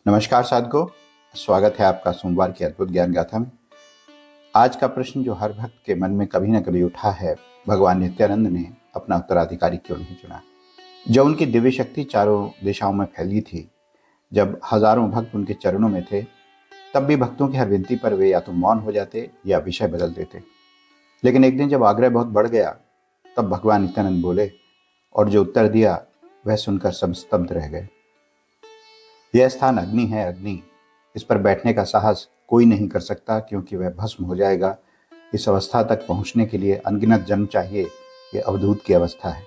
नमस्कार साधको, स्वागत है आपका सोमवार की अद्भुत ज्ञान गाथा में। आज का प्रश्न जो हर भक्त के मन में कभी न कभी उठा है, भगवान नित्यानंद ने अपना उत्तराधिकारी क्यों नहीं चुना। जब उनकी दिव्य शक्ति चारों दिशाओं में फैली थी, जब हजारों भक्त उनके चरणों में थे, तब भी भक्तों की हर विनती पर वे या तो मौन हो जाते या विषय बदल देते। लेकिन एक दिन जब आग्रह बहुत बढ़ गया, तब भगवान नित्यानंद बोले और जो उत्तर दिया वह सुनकर सब स्तब्ध रह गए। यह स्थान अग्नि है, अग्नि। इस पर बैठने का साहस कोई नहीं कर सकता, क्योंकि वह भस्म हो जाएगा। इस अवस्था तक पहुंचने के लिए अनगिनत जन्म चाहिए। यह अवधूत की अवस्था है।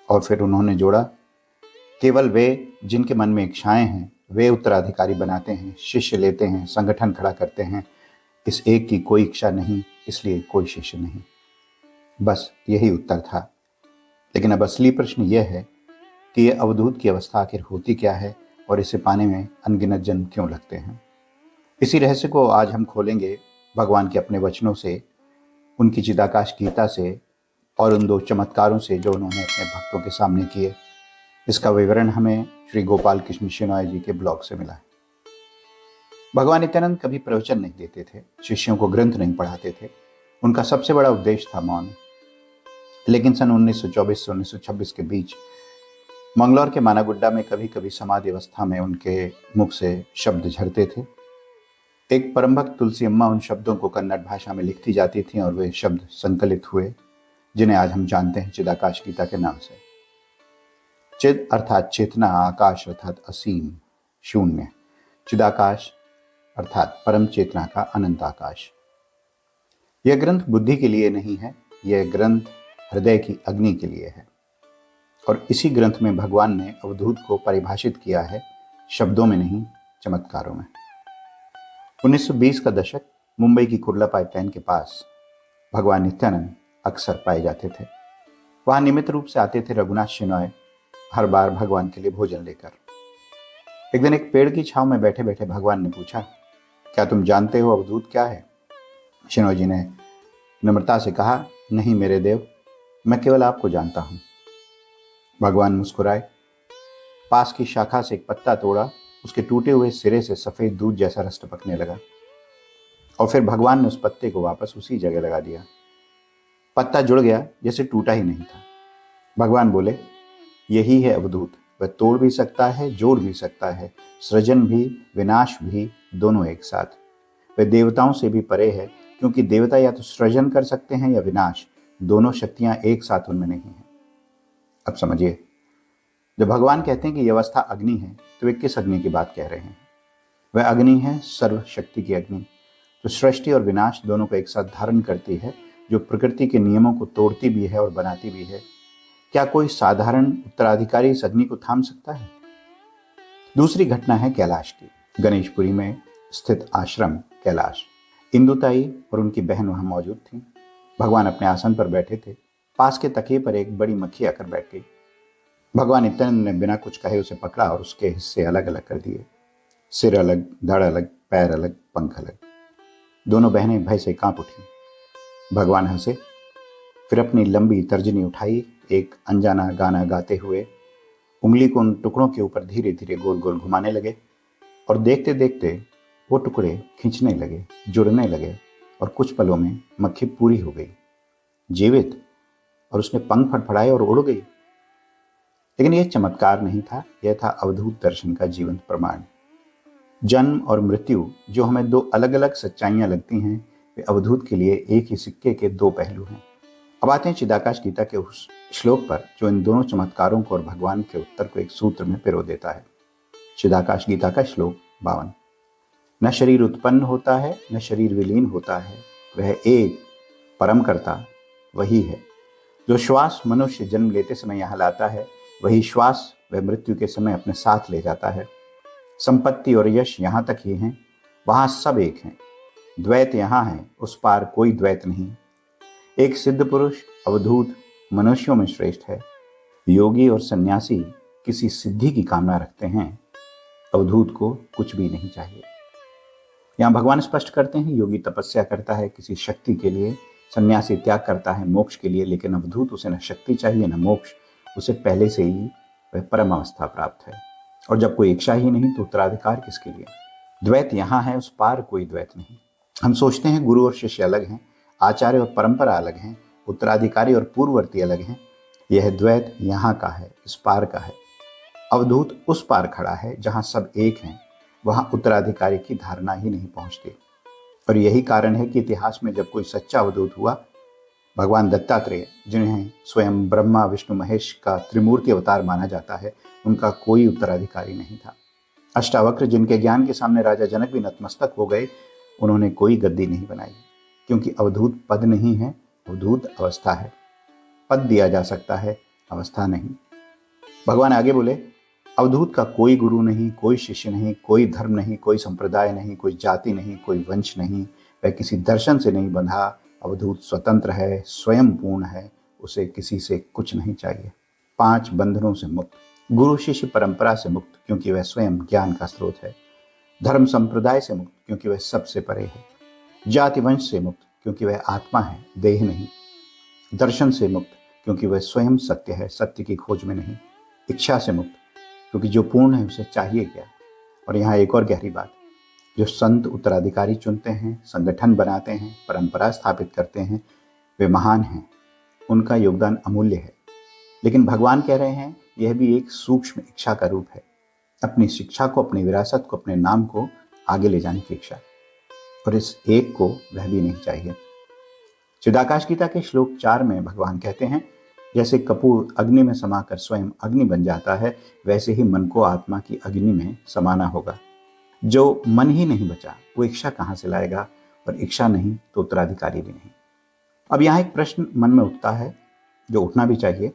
और फिर उन्होंने जोड़ा, केवल वे जिनके मन में इच्छाएं हैं वे उत्तराधिकारी बनाते हैं, शिष्य लेते हैं, संगठन खड़ा करते हैं। इस एक की कोई इच्छा नहीं, इसलिए कोई शिष्य नहीं। बस यही उत्तर था। लेकिन अब असली प्रश्न यह है कि यह अवधूत की अवस्था आखिर होती क्या है और इसे पाने में अनगिनत जन्म क्यों लगते हैं। इसी रहस्य को आज हम खोलेंगे भगवान के अपने वचनों से, उनकी चिदाकाश गीता से और उन दो चमत्कारों से जो उन्होंने अपने भक्तों के सामने किए। इसका विवरण हमें श्री गोपाल कृष्ण शेनॉय जी के ब्लॉग से मिला है। भगवान नित्यानंद कभी प्रवचन नहीं देते थे, शिष्यों को ग्रंथ नहीं पढ़ाते थे। उनका सबसे बड़ा उपदेश था मौन। लेकिन सन 1924 से 1926 के बीच मंगलौर के मानागुड्डा में कभी कभी समाधि अवस्था में उनके मुख से शब्द झरते थे। एक परम भक्त तुलसी अम्मा उन शब्दों को कन्नड़ भाषा में लिखती जाती थी और वे शब्द संकलित हुए, जिन्हें आज हम जानते हैं चिदाकाश गीता के नाम से। चिद अर्थात चेतना, आकाश अर्थात असीम शून्य, चिदाकाश अर्थात परम चेतना का अनंत आकाश। यह ग्रंथ बुद्धि के लिए नहीं है, यह ग्रंथ हृदय की अग्नि के लिए है। और इसी ग्रंथ में भगवान ने अवधूत को परिभाषित किया है, शब्दों में नहीं, चमत्कारों में। 1920 का दशक, मुंबई की कुर्ला पाइपलाइन के पास भगवान नित्यानंद अक्सर पाए जाते थे। वहां नियमित रूप से आते थे रघुनाथ शेनॉय, हर बार भगवान के लिए भोजन लेकर। एक दिन एक पेड़ की छांव में बैठे बैठे भगवान ने पूछा, क्या तुम जानते हो अवधूत क्या है? शेनॉय जी ने नम्रता से कहा, नहीं मेरे देव, मैं केवल आपको जानता हूं। भगवान मुस्कुराए, पास की शाखा से एक पत्ता तोड़ा, उसके टूटे हुए सिरे से सफेद दूध जैसा रस टपकने लगा और फिर भगवान ने उस पत्ते को वापस उसी जगह लगा दिया। पत्ता जुड़ गया, जैसे टूटा ही नहीं था। भगवान बोले, यही है अवधूत। वह तोड़ भी सकता है, जोड़ भी सकता है, सृजन भी, विनाश भी, दोनों एक साथ। वह देवताओं से भी परे है, क्योंकि देवता या तो सृजन कर सकते हैं या विनाश, दोनों शक्तियां एक साथ उनमें नहीं है। अब समझिए, जब भगवान कहते हैं कि यह अवस्था अग्नि है, तो वे किस अग्नि की बात कह रहे हैं? वह अग्नि है सर्वशक्ति की अग्नि, जो सृष्टि और विनाश दोनों को एक साथ धारण करती है, जो प्रकृति के नियमों को तोड़ती भी है और बनाती भी है। क्या कोई साधारण उत्तराधिकारी इस अग्नि को थाम सकता है? दूसरी घटना है कैलाश की। गणेशपुरी में स्थित आश्रम कैलाश। इंदुताई और उनकी बहन वहां मौजूद थी। भगवान अपने आसन पर बैठे थे। पास के तकिए पर एक बड़ी मक्खी आकर बैठ गई। भगवान नित्यानंद ने बिना कुछ कहे उसे पकड़ा और उसके हिस्से अलग अलग कर दिए। सिर अलग, धड़ अलग, पैर अलग, पंख अलग। दोनों बहनें भय से कांप उठी। भगवान हंसे, फिर अपनी लंबी तर्जनी उठाई, एक अनजाना गाना गाते हुए उंगली को उन टुकड़ों के ऊपर धीरे धीरे गोल गोल घुमाने लगे और देखते देखते वो टुकड़े खींचने लगे, जुड़ने लगे और कुछ पलों में मक्खी पूरी हो गई, जीवित, और उसने पंख फड़फड़ाए और उड़ गई। लेकिन यह चमत्कार नहीं था, यह था अवधूत दर्शन का जीवंत प्रमाण। जन्म और मृत्यु, जो हमें दो अलग अलग सच्चाइयां लगती हैं, वे अवधूत के लिए एक ही सिक्के के दो पहलू हैं। अब आते हैं चिदाकाश गीता के उस श्लोक पर जो इन दोनों चमत्कारों को और भगवान के उत्तर को एक सूत्र में पिरो देता है। चिदाकाश गीता का श्लोक 52। न शरीर उत्पन्न होता है, न शरीर विलीन होता है, वह एक परम कर्ता वही है। जो श्वास मनुष्य जन्म लेते समय यहाँ लाता है, वही श्वास वह मृत्यु के समय अपने साथ ले जाता है। संपत्ति और यश यहाँ तक ही हैं, वहाँ सब एक हैं। द्वैत यहाँ है, उस पार कोई द्वैत नहीं। एक सिद्ध पुरुष अवधूत मनुष्यों में श्रेष्ठ है। योगी और सन्यासी किसी सिद्धि की कामना रखते हैं, अवधूत को कुछ भी नहीं चाहिए। यहाँ भगवान स्पष्ट करते हैं, योगी तपस्या करता है किसी शक्ति के लिए, सन्यासी त्याग करता है मोक्ष के लिए, लेकिन अवधूत उसे न शक्ति चाहिए न मोक्ष, उसे पहले से ही वह परम अवस्था प्राप्त है। और जब कोई इच्छा ही नहीं तो उत्तराधिकार किसके लिए? द्वैत यहाँ है, उस पार कोई द्वैत नहीं। हम सोचते हैं गुरु और शिष्य अलग हैं, आचार्य और परंपरा अलग हैं, उत्तराधिकारी और पूर्ववर्ती अलग हैं। यह द्वैत यहाँ का है, इस पार का है। अवधूत उस पार खड़ा है जहाँ सब एक हैं, वहाँ उत्तराधिकारी की धारणा ही नहीं पहुँचती। और यही कारण है कि इतिहास में जब कोई सच्चा अवधूत हुआ, भगवान दत्तात्रेय, जिन्हें स्वयं ब्रह्मा विष्णु महेश का त्रिमूर्ति अवतार माना जाता है, उनका कोई उत्तराधिकारी नहीं था। अष्टावक्र, जिनके ज्ञान के सामने राजा जनक भी नतमस्तक हो गए, उन्होंने कोई गद्दी नहीं बनाई, क्योंकि अवधूत पद नहीं है, अवधूत अवस्था है। पद दिया जा सकता है, अवस्था नहीं। भगवान आगे बोले, अवधूत का कोई गुरु नहीं, कोई शिष्य नहीं, कोई धर्म नहीं, कोई संप्रदाय नहीं, कोई जाति नहीं, कोई वंश नहीं, वह किसी दर्शन से नहीं बंधा। अवधूत स्वतंत्र है, स्वयं पूर्ण है, उसे किसी से कुछ नहीं चाहिए। 5 बंधनों से मुक्त, गुरु शिष्य परंपरा से मुक्त, क्योंकि वह स्वयं ज्ञान का स्रोत है। धर्म संप्रदाय से मुक्त, क्योंकि वह सबसे परे है। जाति वंश से मुक्त, क्योंकि वह आत्मा है, देह नहीं। दर्शन से मुक्त, क्योंकि वह स्वयं सत्य है, सत्य की खोज में नहीं। इच्छा से मुक्त, क्योंकि जो पूर्ण है उसे चाहिए क्या। और यहाँ एक और गहरी बात, जो संत उत्तराधिकारी चुनते हैं, संगठन बनाते हैं, परंपरा स्थापित करते हैं, वे महान हैं, उनका योगदान अमूल्य है। लेकिन भगवान कह रहे हैं यह भी एक सूक्ष्म इच्छा का रूप है, अपनी शिक्षा को, अपनी विरासत को, अपने नाम को आगे ले जाने की इच्छा। और इस एक को वह भी नहीं चाहिए। चिदाकाश गीता के श्लोक 4 में भगवान कहते हैं, जैसे कपूर अग्नि में समाकर स्वयं अग्नि बन जाता है, वैसे ही मन को आत्मा की अग्नि में समाना होगा। जो मन ही नहीं बचा, वो इच्छा कहाँ से लाएगा? और इच्छा नहीं तो उत्तराधिकारी भी नहीं। अब यहाँ एक प्रश्न मन में उठता है, जो उठना भी चाहिए,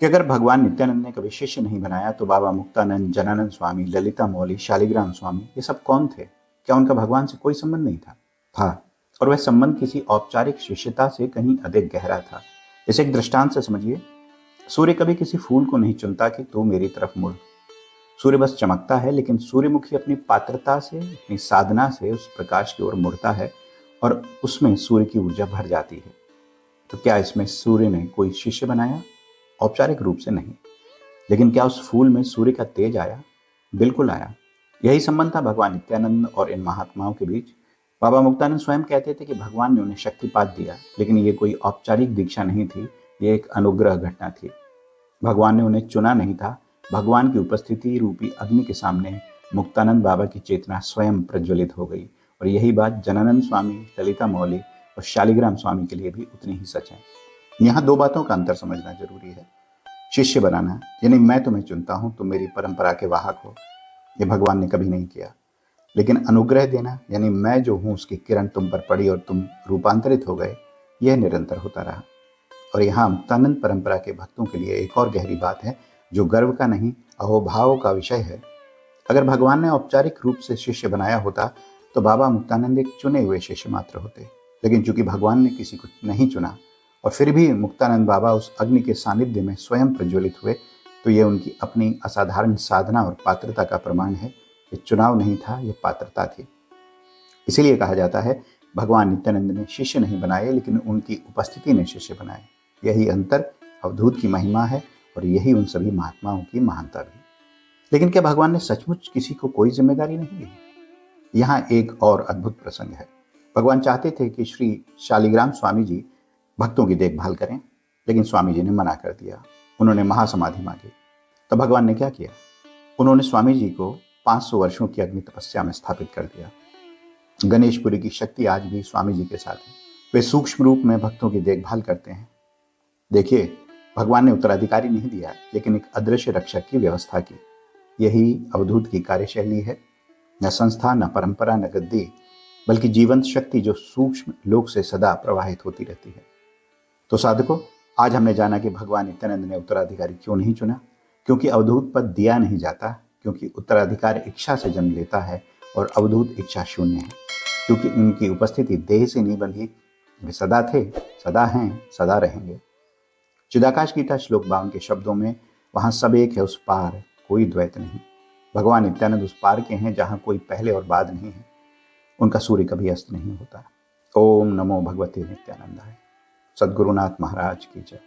कि अगर भगवान नित्यानंद ने कभी शिष्य नहीं बनाया तो बाबा मुक्तानंद, जनानंद स्वामी, ललिता मौली, शालिग्राम स्वामी, ये सब कौन थे? क्या उनका भगवान से कोई संबंध नहीं था? था। और वह संबंध किसी औपचारिक शिष्यता से कहीं अधिक गहरा था। जैसे एक दृष्टांत से समझिए, सूर्य कभी किसी फूल को नहीं चुनता कि तू मेरी तरफ मुड़। सूर्य बस चमकता है, लेकिन सूर्यमुखी अपनी पात्रता से, अपनी साधना से उस प्रकाश की ओर मुड़ता है और उसमें सूर्य की ऊर्जा भर जाती है। तो क्या इसमें सूर्य ने कोई शिष्य बनाया? औपचारिक रूप से नहीं। लेकिन क्या उस फूल में सूर्य का तेज आया? बिल्कुल आया। यही संबंध था भगवान नित्यानंद और इन महात्माओं के बीच। बाबा मुक्तानंद स्वयं कहते थे कि भगवान ने उन्हें शक्तिपात दिया, लेकिन ये कोई औपचारिक दीक्षा नहीं थी, ये एक अनुग्रह घटना थी। भगवान ने उन्हें चुना नहीं था। भगवान की उपस्थिति रूपी अग्नि के सामने मुक्तानंद बाबा की चेतना स्वयं प्रज्वलित हो गई। और यही बात जनानंद स्वामी, ललिता मौली और शालिग्राम स्वामी के लिए भी उतनी ही सच है। यहाँ 2 बातों का अंतर समझना जरूरी है। शिष्य बनाना यानी मैं तुम्हें चुनता हूँ, तुम मेरी परंपरा के वाहक हो, ये भगवान ने कभी नहीं किया। लेकिन अनुग्रह देना यानी मैं जो हूँ उसकी किरण तुम पर पड़ी और तुम रूपांतरित हो गए, यह निरंतर होता रहा। और यहाँ मुक्तानंद परंपरा के भक्तों के लिए एक और गहरी बात है, जो गर्व का नहीं, अहोभाव का विषय है। अगर भगवान ने औपचारिक रूप से शिष्य बनाया होता तो बाबा मुक्तानंद एक चुने हुए शिष्य मात्र होते। लेकिन चूंकि भगवान ने किसी को नहीं चुना और फिर भी मुक्तानंद बाबा उस अग्नि के सानिध्य में स्वयं प्रज्वलित हुए, तो ये उनकी अपनी असाधारण साधना और पात्रता का प्रमाण है। ये चुनाव नहीं था, ये पात्रता थी। इसीलिए कहा जाता है भगवान नित्यानंद ने शिष्य नहीं बनाए, लेकिन उनकी उपस्थिति ने शिष्य बनाए। यही अंतर अवधूत की महिमा है और यही उन सभी महात्माओं की महानता भी। लेकिन क्या भगवान ने सचमुच किसी को कोई जिम्मेदारी नहीं दी? यहाँ एक और अद्भुत प्रसंग है। भगवान चाहते थे कि श्री शालिग्राम स्वामी जी भक्तों की देखभाल करें, लेकिन स्वामी जी ने मना कर दिया। उन्होंने महासमाधि मांगी। तो भगवान ने क्या किया? उन्होंने स्वामी जी को 500 वर्षों की अग्नि तपस्या में स्थापित कर दिया। गणेशपुरी की शक्ति आज भी स्वामी जी के साथ है। वे सूक्ष्म रूप में भक्तों की देखभाल करते हैं। देखिए, भगवान ने उत्तराधिकारी नहीं दिया, लेकिन एक अदृश्य रक्षक की व्यवस्था की। यही अवधूत की कार्यशैली है। न संस्था, न परंपरा, न गद्दी, बल्कि जीवंत शक्ति जो सूक्ष्म लोक से सदा प्रवाहित होती रहती है। तो साधकों, आज हमने जाना कि भगवान नित्यानंद ने उत्तराधिकारी क्यों नहीं चुना। क्योंकि अवधूत पद दिया नहीं जाता, क्योंकि उत्तराधिकार इच्छा से जन्म लेता है और अवधूत इच्छा शून्य है। क्योंकि उनकी उपस्थिति देह से नहीं बंधी, वे सदा थे, सदा हैं, सदा रहेंगे। चिदाकाश गीता श्लोक 52 के शब्दों में, वहाँ सब एक है, उस पार कोई द्वैत नहीं। भगवान नित्यानंद उस पार के हैं जहाँ कोई पहले और बाद नहीं है। उनका सूर्य कभी अस्त नहीं होता। ओम नमो भगवते नित्यानंदाय। सद्गुरुनाथ महाराज की जय।